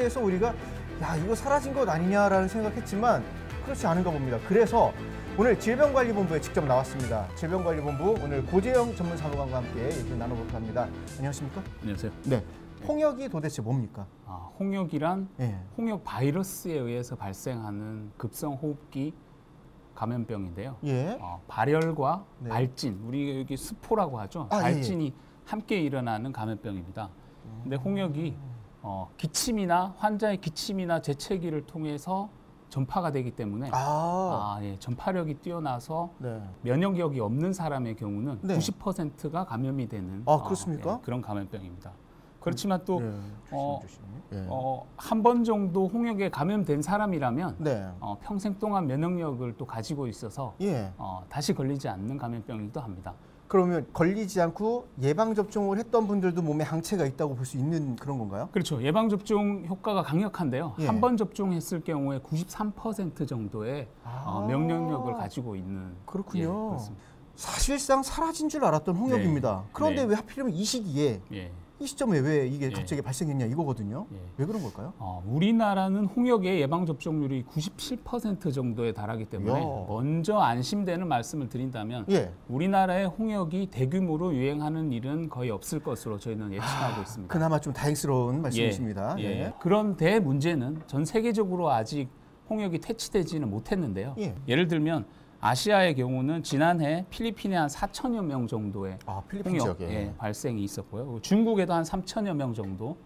대해서 우리가 야 이거 사라진 것 아니냐라는 생각했지만 그렇지 않은가 봅니다. 그래서 오늘 질병관리본부에 직접 나왔습니다. 질병관리본부 오늘 고재영 전문사무관과 함께 얘기를 나눠볼까 합니다. 안녕하십니까? 안녕하세요. 네. 홍역이 도대체 뭡니까? 홍역이란 네. 홍역 바이러스에 의해서 발생하는 급성호흡기 감염병인데요. 예. 발열과 네. 발진, 우리 여기 수포라고 하죠. 발진이 함께 일어나는 감염병입니다. 근데 홍역이 기침이나 환자의 기침이나 재채기를 통해서 전파가 되기 때문에 전파력이 뛰어나서 네. 면역력이 없는 사람의 경우는 네. 90%가 감염이 되는 그렇습니까? 그런 감염병입니다. 그렇지만 또 조심. 예. 한 번 정도 홍역에 감염된 사람이라면 네. 평생 동안 면역력을 또 가지고 있어서 예. 다시 걸리지 않는 감염병이기도 합니다. 그러면 걸리지 않고 예방접종을 했던 분들도 몸에 항체가 있다고 볼 수 있는 그런 건가요? 그렇죠. 예방접종 효과가 강력한데요. 예. 한 번 접종했을 경우에 93% 정도의 면역력을 가지고 있는. 그렇군요. 예, 그렇습니다. 사실상 사라진 줄 알았던 홍역입니다. 네. 그런데 네. 왜 하필이면 이 시기에 이 시점에 왜 이게 갑자기 발생했냐 이거거든요. 왜 그런 걸까요? 우리나라는 홍역의 예방접종률이 97% 정도에 달하기 때문에 먼저 안심되는 말씀을 드린다면 우리나라의 홍역이 대규모로 유행하는 일은 거의 없을 것으로 저희는 예측하고 있습니다. 그나마 좀 다행스러운 말씀이십니다. 그런데 문제는 전 세계적으로 아직 홍역이 퇴치되지는 못했는데요. 예를 들면 아시아의 경우는 지난해 필리핀에 한 4천여 명 정도의 홍역 발생이 있었고요. 중국에도 한 3천여 명 정도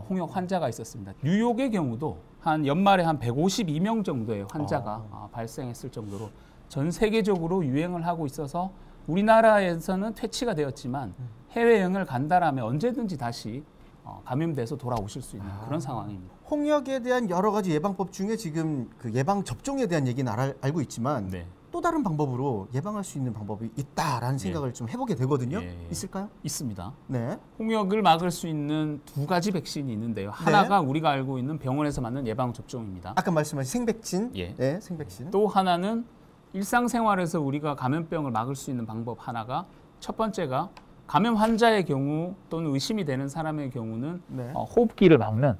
홍역 환자가 있었습니다. 뉴욕의 경우도 한 연말에 한 152명 정도의 환자가 발생했을 정도로 전 세계적으로 유행을 하고 있어서 우리나라에서는 퇴치가 되었지만 해외여행을 간다라면 언제든지 다시 감염돼서 돌아오실 수 있는 그런 상황입니다. 홍역에 대한 여러 가지 예방법 중에 지금 그 예방 접종에 대한 얘기는 알고 있지만 또 다른 방법으로 예방할 수 있는 방법이 있다라는 생각을 좀 해보게 되거든요. 있을까요? 있습니다. 네. 홍역을 막을 수 있는 두 가지 백신이 있는데요. 하나가 우리가 알고 있는 병원에서 맞는 예방 접종입니다. 아까 말씀하신 생백신. 네, 생백신. 또 하나는 일상생활에서 우리가 감염병을 막을 수 있는 방법 하나가 첫 번째가 감염 환자의 경우 또는 의심이 되는 사람의 경우는 호흡기를 막는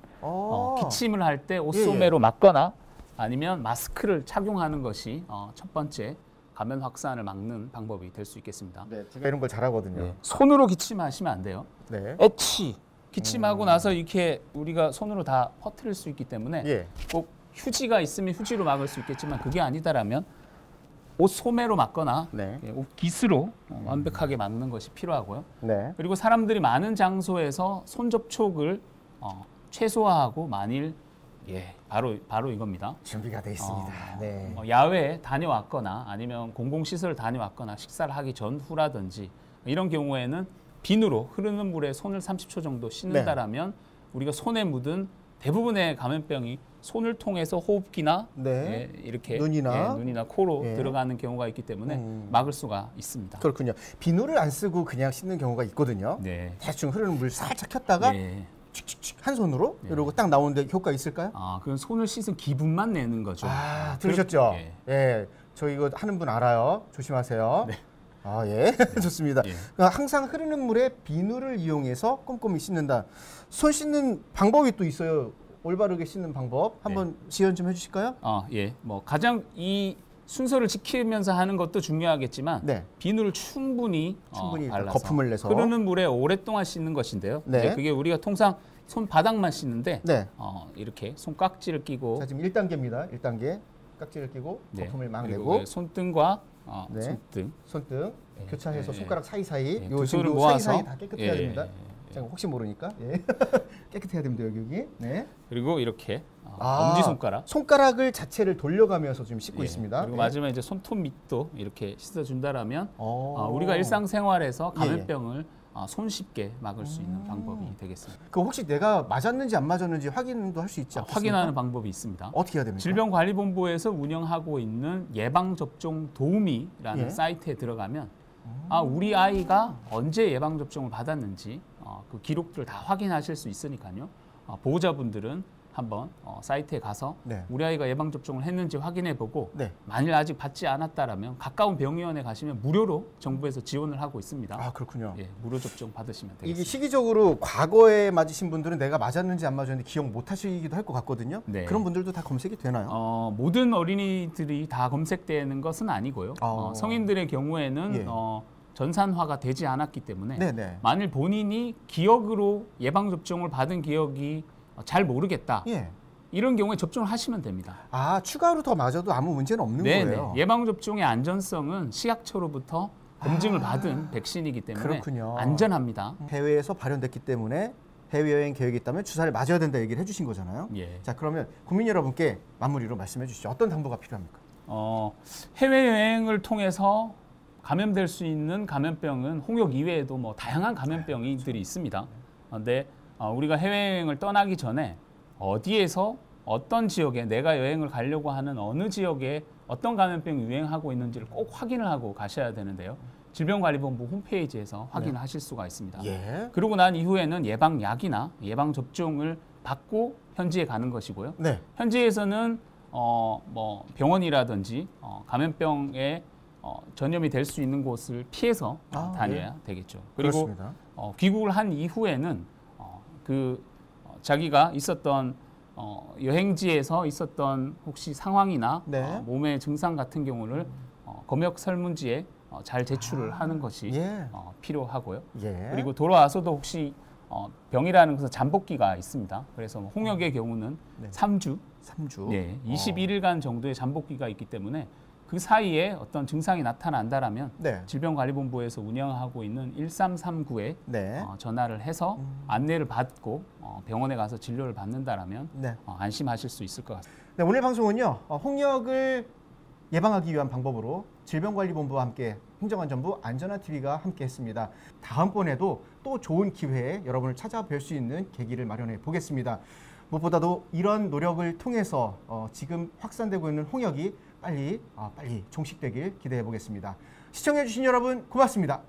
기침을 할 때 옷소매로 막거나 아니면 마스크를 착용하는 것이 첫 번째 감염 확산을 막는 방법이 될 수 있겠습니다. 네, 제가 이런 걸 잘하거든요. 손으로 기침하시면 안 돼요. 애치 기침하고 나서 이렇게 우리가 손으로 다 퍼뜨릴 수 있기 때문에 꼭 휴지가 있으면 휴지로 막을 수 있겠지만 그게 아니다라면 옷 소매로 막거나 옷 깃으로 완벽하게 막는 것이 필요하고요. 그리고 사람들이 많은 장소에서 손 접촉을 최소화하고 만일 바로 이겁니다. 준비가 돼 있습니다. 야외에 다녀왔거나 아니면 공공시설 다녀왔거나 식사를 하기 전 후라든지 이런 경우에는 비누로 흐르는 물에 손을 30초 정도 씻는다라면 우리가 손에 묻은 대부분의 감염병이 손을 통해서 호흡기나 이렇게 눈이나 코로 들어가는 경우가 있기 때문에 막을 수가 있습니다. 그렇군요. 비누를 안 쓰고 그냥 씻는 경우가 있거든요. 대충 흐르는 물 살짝 켰다가 칙칙칙 한 손으로 이러고 딱 나오는데 효과 있을까요? 그건 손을 씻은 기분만 내는 거죠. 들으셨죠? 저 이거 하는 분 알아요. 조심하세요. 좋습니다. 항상 흐르는 물에 비누를 이용해서 꼼꼼히 씻는다. 손 씻는 방법이 또 있어요. 올바르게 씻는 방법 한번 지원 좀 해주실까요? 가장 이 순서를 지키면서 하는 것도 중요하겠지만 비누를 충분히 발라서 거품을 내서 흐르는 물에 오랫동안 씻는 것인데요. 그게 우리가 통상 손바닥만 씻는데 이렇게 손깍지를 끼고 자, 지금 1단계입니다. 1단계 깍지를 끼고 거품을 막 내고 손등과 손등 교차해서 손가락 사이사이 두 손을 모아서 사이사이 다 깨끗해야 됩니다. 혹시 모르니까 깨끗해야 됩니다. 여기. 그리고 이렇게 엄지손가락 손가락을 자체를 돌려가면서 지금 씻고 있습니다. 그리고 마지막에 이제 손톱 밑도 이렇게 씻어준다라면 우리가 일상생활에서 감염병을 손쉽게 막을 수 있는 방법이 되겠습니다. 그 혹시 내가 맞았는지 안 맞았는지 확인도 할 수 있지 않습니까? 확인하는 방법이 있습니다. 어떻게 해야 됩니까? 질병관리본부에서 운영하고 있는 예방접종 도우미라는 사이트에 들어가면 우리 아이가 언제 예방접종을 받았는지 그 기록들을 다 확인하실 수 있으니까요. 보호자분들은 한번 사이트에 가서 네. 우리 아이가 예방접종을 했는지 확인해보고 네. 만일 아직 받지 않았다라면 가까운 병의원에 가시면 무료로 정부에서 지원을 하고 있습니다. 아, 그렇군요. 예, 무료 접종 받으시면 되겠습니다. 이게 시기적으로 과거에 맞으신 분들은 내가 맞았는지 안 맞았는지 기억 못 하시기도 할 것 같거든요. 네. 그런 분들도 다 검색이 되나요? 모든 어린이들이 다 검색되는 것은 아니고요. 성인들의 경우에는 예. 전산화가 되지 않았기 때문에 네네. 만일 본인이 기억으로 예방접종을 받은 기억이 잘 모르겠다. 예. 이런 경우에 접종을 하시면 됩니다. 아, 추가로 더 맞아도 아무 문제는 없는 거예요? 예방접종의 안전성은 식약처로부터 검증을 받은 백신이기 때문에 그렇군요. 안전합니다. 해외에서 발현됐기 때문에 해외여행 계획이 있다면 주사를 맞아야 된다 얘기를 해주신 거잖아요. 예. 자, 그러면 국민 여러분께 마무리로 말씀해 주시죠. 어떤 당부가 필요합니까? 해외여행을 통해서 감염될 수 있는 감염병은 홍역 이외에도 뭐 다양한 감염병들이 있습니다. 그런데 우리가 해외여행을 떠나기 전에 어디에서 어떤 지역에 내가 여행을 가려고 하는 어느 지역에 어떤 감염병이 유행하고 있는지를 꼭 확인을 하고 가셔야 되는데요. 질병관리본부 홈페이지에서 확인을 하실 수가 있습니다. 예. 그러고 난 이후에는 예방약이나 예방접종을 받고 현지에 가는 것이고요. 네. 현지에서는 뭐 병원이라든지 감염병에 전염이 될 수 있는 곳을 피해서 다녀야 되겠죠. 그리고 귀국을 한 이후에는 자기가 있었던 여행지에서 있었던 혹시 상황이나 네. 몸의 증상 같은 경우를 검역 설문지에 잘 제출을 하는 것이 예. 필요하고요. 예. 그리고 돌아와서도 혹시 병이라는 것은 잠복기가 있습니다. 그래서 홍역의 경우는 네. 3주, 3주, 네, 21일간 정도의 잠복기가 있기 때문에 그 사이에 어떤 증상이 나타난다라면 네. 질병관리본부에서 운영하고 있는 1339에 네. 전화를 해서 안내를 받고 병원에 가서 진료를 받는다라면 네. 안심하실 수 있을 것 같습니다. 네, 오늘 방송은요, 홍역을 예방하기 위한 방법으로 질병관리본부와 함께 행정안전부 안전한TV가 함께했습니다. 다음번에도 또 좋은 기회에 여러분을 찾아뵐 수 있는 계기를 마련해 보겠습니다. 무엇보다도 이런 노력을 통해서 지금 확산되고 있는 홍역이 빨리 종식되길 기대해 보겠습니다. 시청해 주신 여러분 고맙습니다.